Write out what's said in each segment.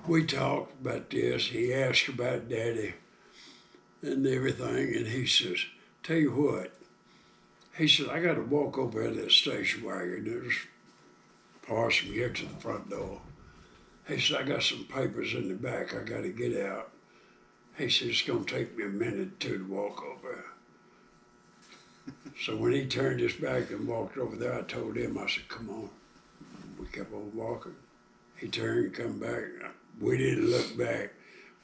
we talked about this. He asked about Daddy and everything, and he says, tell you what, he said, I got to walk over to that station wagon. There's parts from here to the front door. He said, I got some papers in the back I got to get out. He said, it's going to take me a minute or two to walk over. So when he turned his back and walked over there, I told him, I said, come on. We kept on walking. He turned and come back. We didn't look back,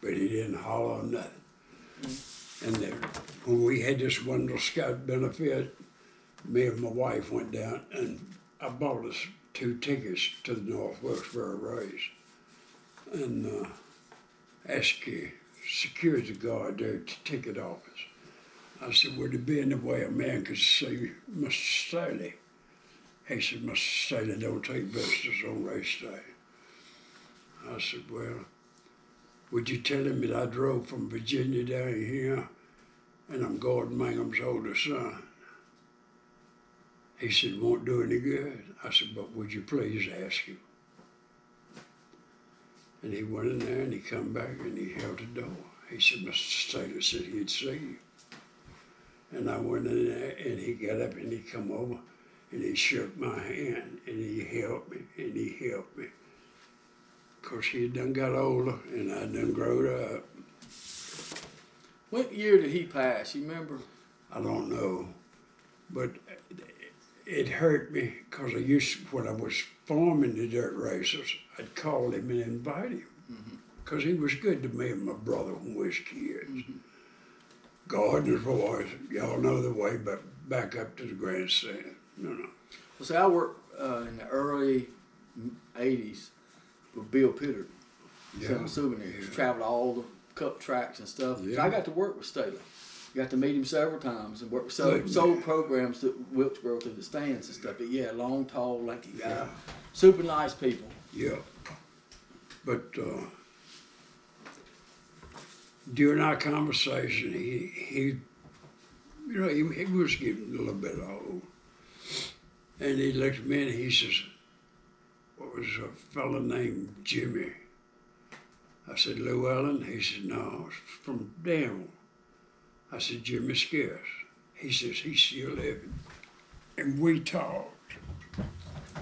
but he didn't holler or nothing. And then when we had this one little scout benefit, me and my wife went down and I bought us 2 tickets to the North Wilkesboro race. And asked the security guard there at the ticket office. I said, would it be any way a man could see Mr. Staley? He said, Mr. Staley don't take visitors on race day. I said, well, would you tell him that I drove from Virginia down here and I'm Gordon Mangum's oldest son? He said, won't do any good. I said, but would you please ask him? And he went in there and he come back and he held the door. He said, Mr. Staley said he'd see you. And I went in there and he got up and he come over and he shook my hand and he helped me and he helped me. Of course, he had done got older and I done growed up. What year did he pass? You remember? I don't know, but it hurt me because I used to, when I was forming the dirt racers, I'd call him and invite him because he was good to me and my brother when we was kids. Gardener's boys, y'all know the way, but back up to the grandstand. No. Well, see, I worked in the early 80s with Bill Pittard, selling souvenirs. Yeah. Traveled all the cup tracks and stuff. Yeah. So I got to work with Staley. Got to meet him several times and work with Good sold man. programs to Wilkesboro through the stands and stuff. But yeah, long, tall, lanky guy. Yeah. Super nice people. Yeah. But during our conversation, he was getting a little bit old. And he looked at me and he says, what was a fella named Jimmy? I said, Llewellyn? He said, no, it's from Danville. I said, Jimmy Scarce. He says, he's still living. And we talked.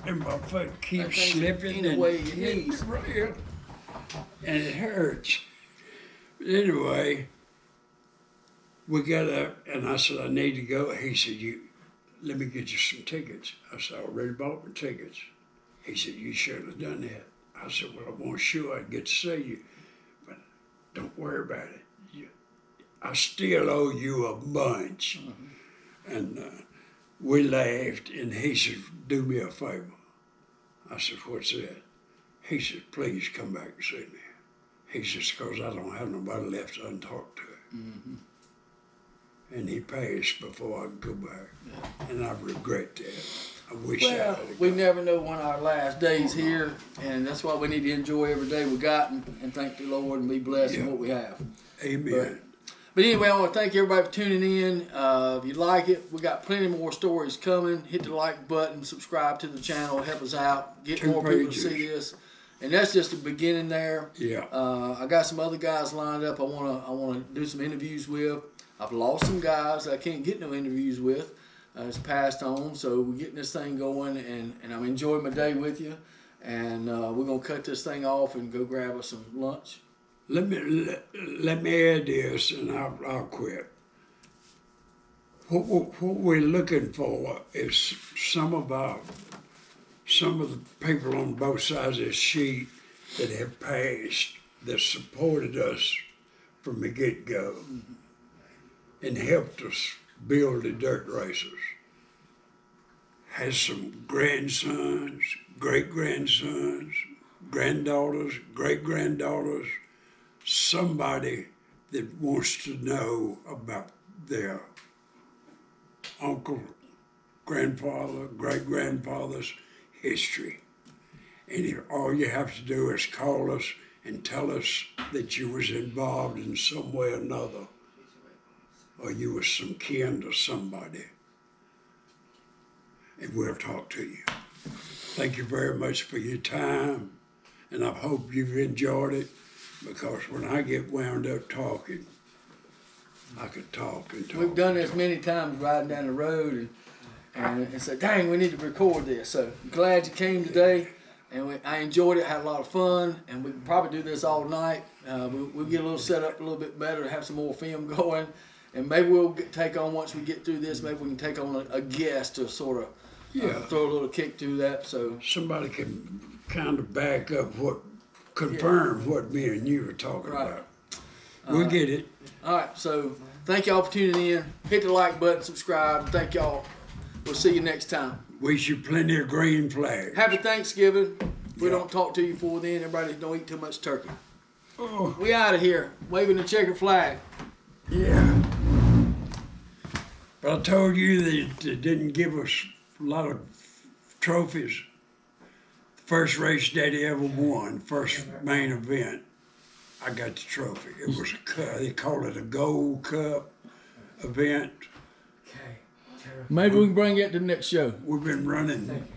And my foot keeps slipping. In the way your knees. Right. And it hurts. But anyway, we got up and I said, I need to go. He said, let me get you some tickets. I said, I already bought my tickets. He said, you shouldn't have done that. I said, well, I want sure I'd get to see you, but don't worry about it. I still owe you a bunch. And we laughed and he said, do me a favor. I said, what's that? He said, please come back and see me. He says, because I don't have nobody left to untalk to. And he passed before I could go back. Yeah. And I regret that. I wish I had we never know when our last day's here, and that's why we need to enjoy every day we got and thank the Lord and be blessed in what we have. Amen. But anyway, I want to thank everybody for tuning in. If you like it, we got plenty more stories coming. Hit the like button, subscribe to the channel, help us out, get 2 more pages. people to see this. And that's just the beginning there. Yeah. I got some other guys lined up I wanna do some interviews with. I've lost some guys I can't get no interviews with. It's passed on, so we're getting this thing going, and I'm enjoying my day with you. And we're gonna cut this thing off and go grab us some lunch. Let me add this, and I'll quit. What we're looking for is some of the people on both sides of the sheet that have passed, that supported us from the get-go and helped us build the dirt racers. Has some grandsons, great-grandsons, granddaughters, great-granddaughters, somebody that wants to know about their uncle, grandfather, great-grandfather's history. And if all you have to do is call us and tell us that you was involved in some way or another, or you was some kin to somebody, and we'll talk to you. Thank you very much for your time. and I hope you've enjoyed it, because when I get wound up talking, I could talk and talk. We've done this many times riding down the road and said, dang, we need to record this. So glad you came today, and I enjoyed it, had a lot of fun, and we can probably do this all night. We'll get a little set up a little bit better, have some more film going, and maybe we'll take on, once we get through this, maybe we can take on a guest to sort of throw a little kick to that. So somebody can kind of back up confirm what me and you were talking about. We'll get it. All right, so thank y'all for tuning in. Hit the like button, subscribe. Thank y'all. We'll see you next time. Wish you plenty of green flags. Happy Thanksgiving. If we don't talk to you before then, everybody don't eat too much turkey. Oh. We out of here, waving the checkered flag. Yeah. But I told you they didn't give us a lot of trophies. The first race Daddy ever won, first main event, I got the trophy. It was a cup. They call it a gold cup event. Maybe we can bring it to the next show. We've been running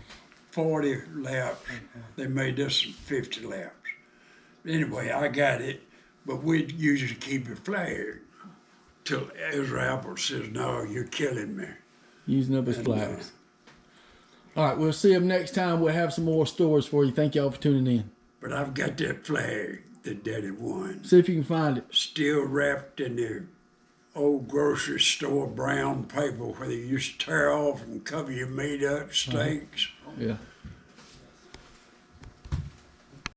40 laps. They made this 50 laps. Anyway, I got it, but we'd usually keep it flagged till Ezra Apple says, no, you're killing me. Using up his flags. All right, we'll see him next time. We'll have some more stories for you. Thank y'all for tuning in. But I've got that flag that Daddy won. See if you can find it. Still wrapped in the old grocery store brown paper where they used to tear off and cover your meat up steaks. Yeah.